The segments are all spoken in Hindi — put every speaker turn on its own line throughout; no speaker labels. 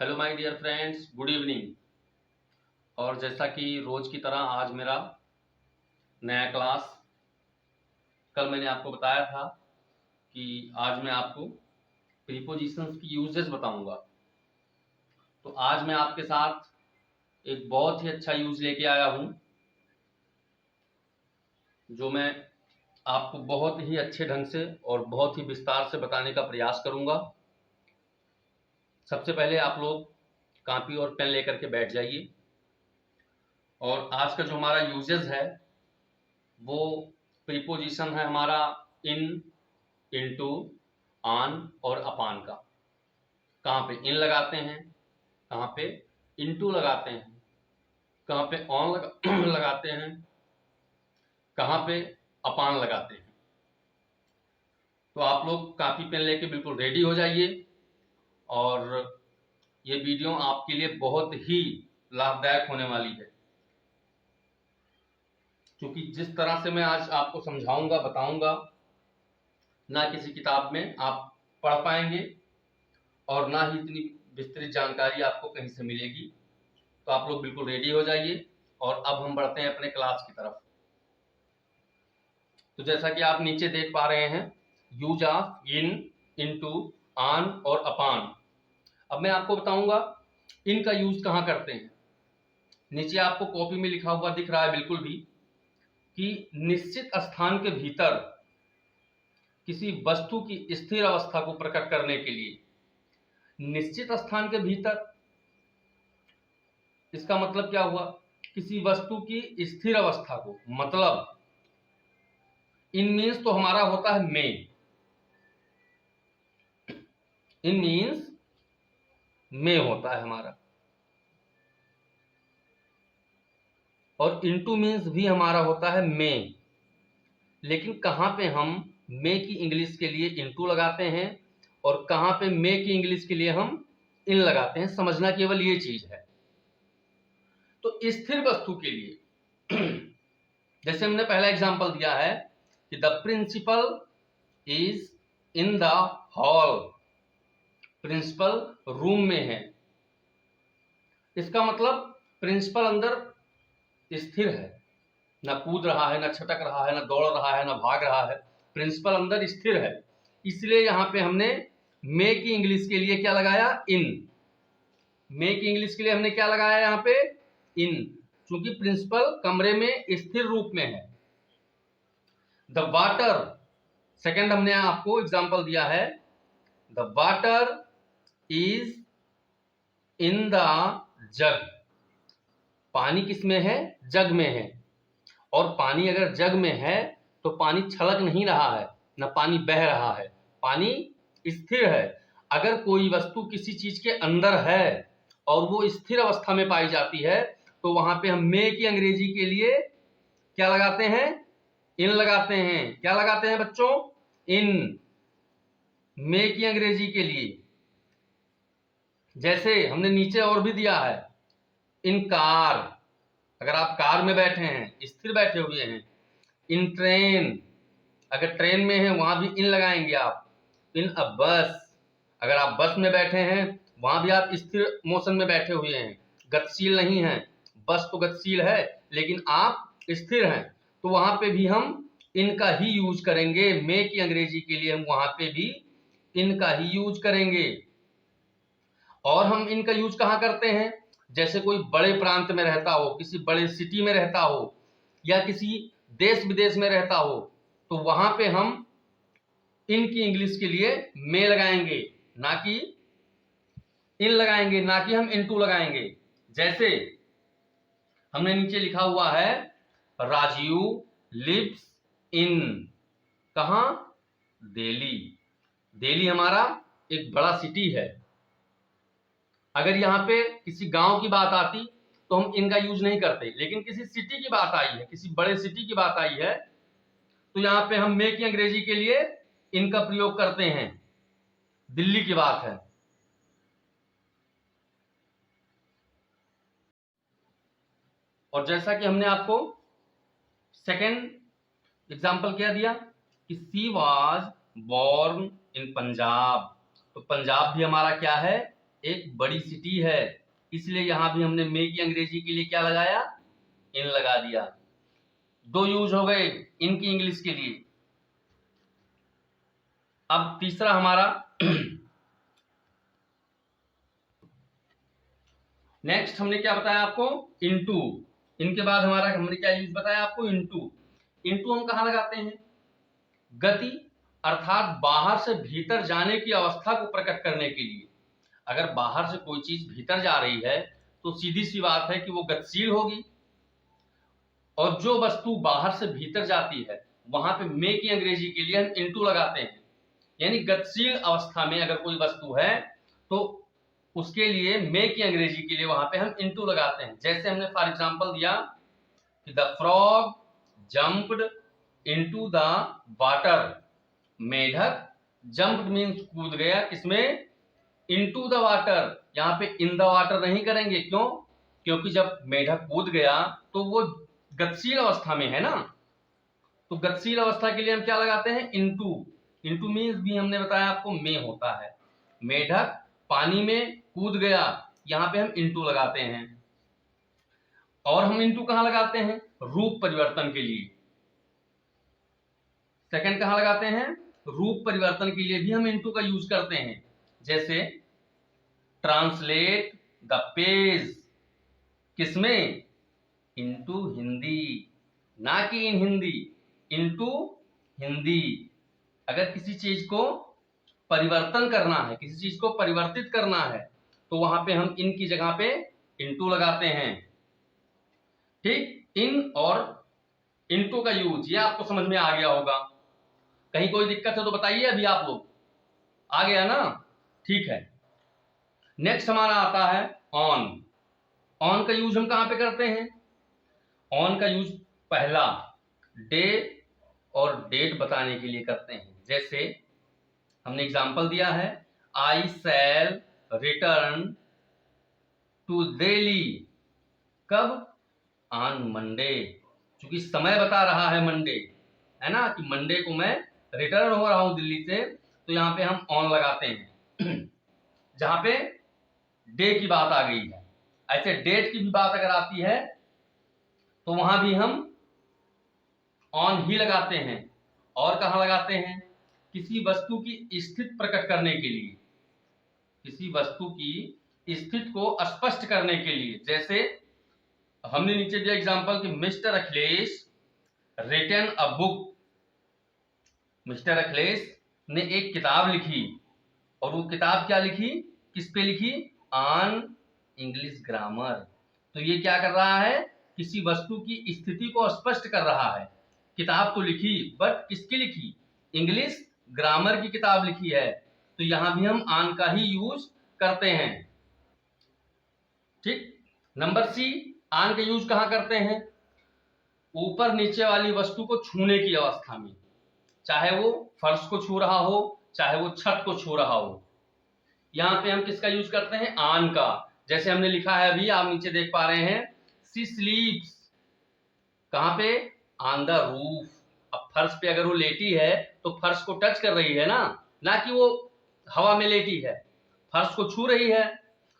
Hello my dear friends, good evening. और जैसा कि रोज की तरह आज मेरा नया क्लास। कल मैंने आपको बताया था कि आज मैं आपको प्रीपोजिशंस की यूजेस बताऊंगा। तो आज मैं आपके साथ एक बहुत ही अच्छा यूज लेके आया हूं, जो मैं आपको बहुत ही अच्छे ढंग से और बहुत ही विस्तार से बताने का प्रयास करूंगा। सबसे पहले आप लोग कॉपी और पेन लेकर के बैठ जाइए। और आज का जो हमारा यूजेस है वो प्रीपोजिशन है हमारा इन, इनटू, ऑन और अपॉन का। कहाँ पे इन लगाते हैं, कहाँ पे इनटू लगाते हैं, कहाँ पे ऑन लगाते हैं, कहाँ पे अपॉन लगाते हैं। तो आप लोग कॉपी पेन लेके बिल्कुल रेडी हो जाइए। और ये वीडियो आपके लिए बहुत ही लाभदायक होने वाली है, क्योंकि जिस तरह से मैं आज आपको समझाऊंगा बताऊंगा, ना किसी किताब में आप पढ़ पाएंगे और ना ही इतनी विस्तृत जानकारी आपको कहीं से मिलेगी। तो आप लोग बिल्कुल रेडी हो जाइए और अब हम बढ़ते हैं अपने क्लास की तरफ। तो जैसा कि आप नीचे देख पा रहे हैं, use of in, into, on और अपॉन। अब मैं आपको बताऊंगा इन का यूज कहां करते हैं। नीचे आपको कॉपी में लिखा हुआ दिख रहा है बिल्कुल भी कि निश्चित स्थान के भीतर किसी वस्तु की स्थिर अवस्था को प्रकट करने के लिए। निश्चित स्थान के भीतर, इसका मतलब क्या हुआ? किसी वस्तु की स्थिर अवस्था को, मतलब इन मीन्स तो हमारा होता है मे। इन मीन्स में होता है हमारा, और इनटू मीन्स भी हमारा होता है में। लेकिन कहां पे हम में की इंग्लिश के लिए इनटू लगाते हैं और कहां पे में की इंग्लिश के लिए हम इन लगाते हैं, समझना केवल ये चीज है। तो स्थिर वस्तु के लिए जैसे हमने पहला एग्जांपल दिया है कि the principal is in the hall. Principal room में है, इसका मतलब प्रिंसिपल अंदर स्थिर है, ना कूद रहा है, ना छटक रहा है, ना दौड़ रहा है, ना भाग रहा है। प्रिंसिपल अंदर स्थिर है। इसलिए यहां पे हमने मे की इंग्लिश के लिए क्या लगाया? इन। मे की इंग्लिश के लिए हमने क्या लगाया यहां पे? इन, क्योंकि प्रिंसिपल कमरे में स्थिर रूप में है। द वाटर, सेकंड हमने आपको एग्जांपल दिया है, the water is in the जग। पानी किसमें है? जग में है। और पानी अगर जग में है तो पानी छलक नहीं रहा है, ना पानी बह रहा है, पानी स्थिर है। अगर कोई वस्तु किसी चीज के अंदर है और वो स्थिर अवस्था में पाई जाती है तो वहां पे हम मे की अंग्रेजी के लिए क्या लगाते हैं? इन लगाते हैं। क्या लगाते हैं बच्चों? इन। मे की अंग्रेजी के लिए जैसे हमने नीचे और भी दिया है, इन कार, अगर आप कार में बैठे हैं, स्थिर बैठे हुए हैं। इन ट्रेन, अगर ट्रेन में है वहां भी इन लगाएंगे आप। इन अ बस, अगर आप बस में बैठे हैं वहां भी आप स्थिर मोशन में बैठे हुए हैं, गतिशील नहीं है। बस तो गतिशील है लेकिन आप स्थिर हैं, तो वहां पे भी हम इनका ही यूज करेंगे। मे की अंग्रेजी के लिए हम वहां पे भी इनका ही यूज करेंगे। और हम इनका यूज कहां करते हैं? जैसे कोई बड़े प्रांत में रहता हो, किसी बड़े सिटी में रहता हो, या किसी देश विदेश में रहता हो, तो वहां पे हम इनकी इंग्लिश के लिए में लगाएंगे, ना कि इन लगाएंगे, ना कि हम इनटू लगाएंगे। जैसे हमने नीचे लिखा हुआ है, राजीव लिव्स इन, कहां? दिल्ली। दिल्ली हमारा एक बड़ा सिटी है। अगर यहाँ पे किसी गांव की बात आती तो हम इनका यूज नहीं करते, लेकिन किसी सिटी की बात आई है, किसी बड़े सिटी की बात आई है, तो यहाँ पे हम मे की अंग्रेजी के लिए इनका प्रयोग करते हैं। दिल्ली की बात है। और जैसा कि हमने आपको सेकेंड एग्जाम्पल क्या दिया कि सी वॉज बोर्न इन पंजाब, तो पंजाब भी हमारा क्या है? एक बड़ी सिटी है, इसलिए यहां भी हमने मे की अंग्रेजी के लिए क्या लगाया, इन लगा दिया। दो यूज हो गए इनकी इंग्लिश के लिए। अब तीसरा हमारा नेक्स्ट हमने क्या बताया आपको, इनटू। इनके बाद हमारा हमने क्या यूज बताया आपको, इनटू। इनटू हम कहां लगाते हैं, गति अर्थात बाहर से भीतर जाने की अवस्था को प्रकट करने के लिए। अगर बाहर से कोई चीज भीतर जा रही है तो सीधी सी बात है कि वो गतिशील होगी, और जो वस्तु बाहर से भीतर जाती है वहां पे मे की अंग्रेजी के लिए हम इनटू लगाते हैं। यानी गतिशील अवस्था में अगर कोई वस्तु है तो उसके लिए मे की अंग्रेजी के लिए वहां पे हम इनटू लगाते हैं। जैसे हमने फॉर एग्जांपल दिया कि the frog jumped into the water. मेढक जंप्ड मीन्स कूद गया, किसमें, इनटू द वाटर। यहाँ पे इन द वाटर नहीं करेंगे, क्यों, क्योंकि जब मेढक कूद गया तो वो गतिशील अवस्था में है ना, तो गतिशील अवस्था के लिए हम क्या लगाते हैं, इनटू। इनटू मीन्स भी हमने बताया आपको मे होता है। मेढक पानी में कूद गया, यहां पे हम इनटू लगाते हैं। और हम इनटू कहां लगाते हैं, रूप परिवर्तन के लिए। सेकंड कहां लगाते हैं, रूप परिवर्तन के लिए भी हम इनटू का यूज करते हैं। जैसे ट्रांसलेट द पेज, किसमें, इनटू हिंदी, ना कि इन हिंदी, इनटू हिंदी। अगर किसी चीज को परिवर्तन करना है, किसी चीज को परिवर्तित करना है, तो वहां पे हम इन की जगह पे इनटू लगाते हैं। ठीक, इन और इनटू का यूज ये आपको समझ में आ गया होगा। कहीं कोई दिक्कत है तो बताइए अभी आप लोग, आ गया ना, ठीक है। नेक्स्ट हमारा आता है ऑन। ऑन का यूज हम कहां पे करते हैं, ऑन का यूज पहला डे और डेट बताने के लिए करते हैं। जैसे हमने एग्जांपल दिया है, आई शैल रिटर्न टू दिल्ली, कब, ऑन मंडे। क्योंकि समय बता रहा है मंडे, है ना, कि मंडे को मैं रिटर्न हो रहा हूं दिल्ली से, तो यहां पे हम ऑन लगाते हैं। जहां पे डे की बात आ गई है। ऐसे डेट की भी बात अगर आती है तो वहां भी हम ऑन ही लगाते हैं। और कहां लगाते हैं, किसी वस्तु की स्थिति प्रकट करने के लिए, किसी वस्तु की स्थिति को स्पष्ट करने के लिए। जैसे हमने नीचे दिया एग्जांपल कि mister Akhilesh written a book. Mister Akhilesh ने एक किताब लिखी, और वो किताब क्या लिखी, किस पे लिखी, ऑन इंग्लिश ग्रामर। तो ये क्या कर रहा है, किसी वस्तु की स्थिति को स्पष्ट कर रहा है। किताब तो लिखी, बट किसकी लिखी, इंग्लिश ग्रामर की किताब लिखी है। तो यहां भी हम ऑन का ही यूज करते हैं। ठीक, नंबर सी, ऑन का यूज कहां करते हैं, ऊपर नीचे वाली वस्तु को छूने की अवस्था में। चाहे वो फर्श को छू रहा हो, चाहे वो छत को छू रहा हो, यहां पे हम किसका यूज करते हैं, ऑन का। जैसे हमने लिखा है, अभी आप नीचे देख पा रहे हैं, सी स्लीप्स, कहां पे, ऑन द रूफ। अब फर्श पे अगर वो लेटी है तो फर्श को टच कर रही है ना कि वो हवा में लेटी है, फर्श को छू रही है।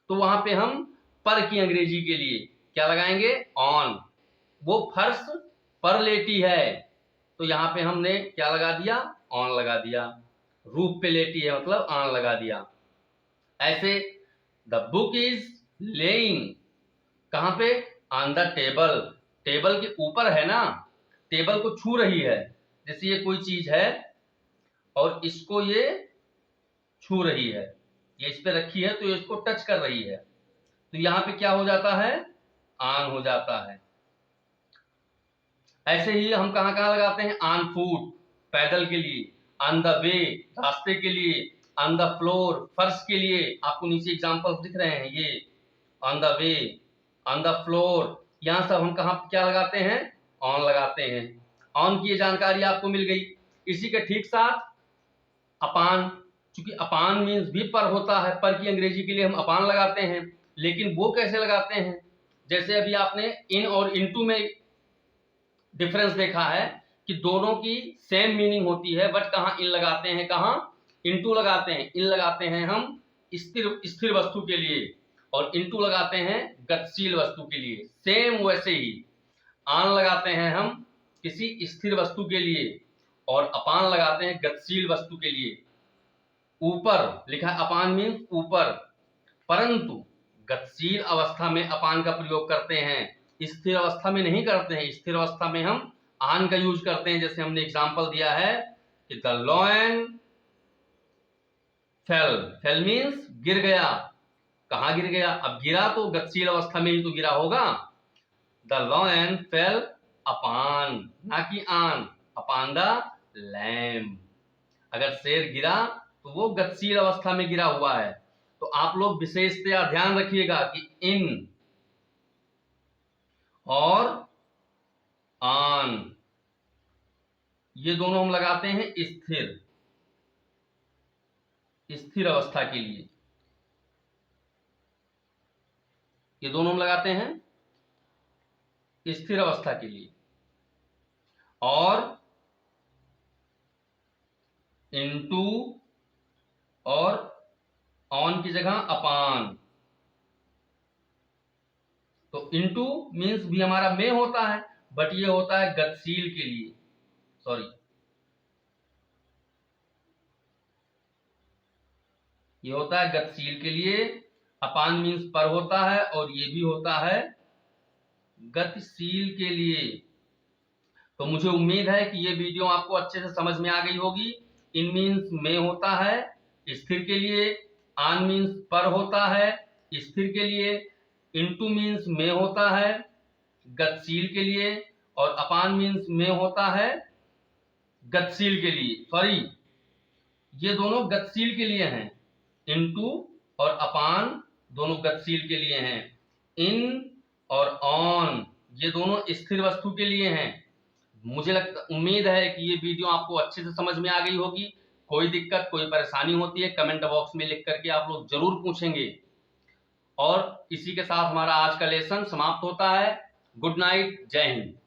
तो वहां पे हम पर की अंग्रेजी के लिए क्या लगाएंगे, ऑन। वो फर्श पर लेटी है, तो यहां पे हमने क्या लगा दिया, ऑन लगा दिया। रूफ पे लेटी है मतलब ऑन लगा दिया। ऐसे द बुक इज लेइंग, कहां पे, ऑन द टेबल। टेबल के ऊपर है ना, टेबल को छू रही है। जैसे ये कोई चीज है और इसको ये छू रही है, ये इस पे रखी है तो ये इसको टच कर रही है, तो यहां पे क्या हो जाता है, ऑन हो जाता है। ऐसे ही हम कहां कहां लगाते हैं, ऑन फुट, पैदल के लिए, ऑन द वे, रास्ते के लिए, ऑन द फ्लोर, फर्श के लिए। आपको नीचे एग्जांपल्स दिख रहे हैं, ये on the way, on the floor, यहां सब हम कहां क्या लगाते हैं, ऑन लगाते हैं। ऑन की जानकारी आपको मिल गई। इसी के ठीक साथ अपान, क्योंकि अपान मीन्स भी पर होता है, पर की अंग्रेजी के लिए हम अपान लगाते हैं। लेकिन वो कैसे लगाते हैं, जैसे अभी आपने इन और इनटू में डिफरेंस देखा है कि दोनों की सेम मीनिंग होती है, बट कहां इन लगाते हैं, कहां इनटू लगाते हैं। इन लगाते हैं हम स्थिर स्थिर वस्तु के लिए और इनटू लगाते हैं गतिशील वस्तु के लिए। सेम वैसे ही आन लगाते हैं हम किसी स्थिर वस्तु के लिए और अपान लगाते हैं गतिशील वस्तु के लिए। ऊपर लिखा है अपान मीन्स ऊपर, परंतु गतिशील अवस्था में अपान का प्रयोग करते हैं, स्थिर अवस्था में नहीं करते हैं। स्थिर अवस्था में हम आन का यूज करते हैं। जैसे हमने एग्जांपल दिया है कि the lion fail, fail means गिर गया। कहां गिर गया? अब गिरा तो गतिशील अवस्था में ही तो गिरा होगा। द लॉयन फेल अपान, ना कि आन, अपान द लैम्ब। अगर शेर गिरा तो वो गतिशील अवस्था में गिरा हुआ है। तो आप लोग विशेषतया ध्यान रखिएगा कि इन और आन ये दोनों हम लगाते हैं स्थिर स्थिर अवस्था के लिए। ये दोनों हम लगाते हैं स्थिर अवस्था के लिए। और इनटू और ऑन की जगह अपान। तो इनटू मीन्स भी हमारा में होता है, बट ये होता है गतिशील के लिए, सॉरी ये होता है गतिशील के लिए। अपान मीन्स पर होता है और ये भी होता है गतिशील के लिए। तो मुझे उम्मीद है कि ये वीडियो आपको अच्छे से समझ में आ गई होगी। इन मीन्स में होता है स्थिर के लिए, आन मीन्स पर होता है स्थिर के लिए, इनटू मीन्स में होता है गतिशील के लिए, और अपान मीन्स में होता है गतिशील के लिए। सॉरी, ये दोनों गतिशील के लिए हैं। इनटू और अपान दोनों गतिशील के लिए हैं। इन और ऑन ये दोनों स्थिर वस्तु के लिए हैं। मुझे उम्मीद है कि ये वीडियो आपको अच्छे से समझ में आ गई होगी। कोई दिक्कत कोई परेशानी होती है कमेंट बॉक्स में लिख करके आप लोग जरूर पूछेंगे। और इसी के साथ हमारा आज का लेसन समाप्त होता है। गुड नाइट, जय हिंद।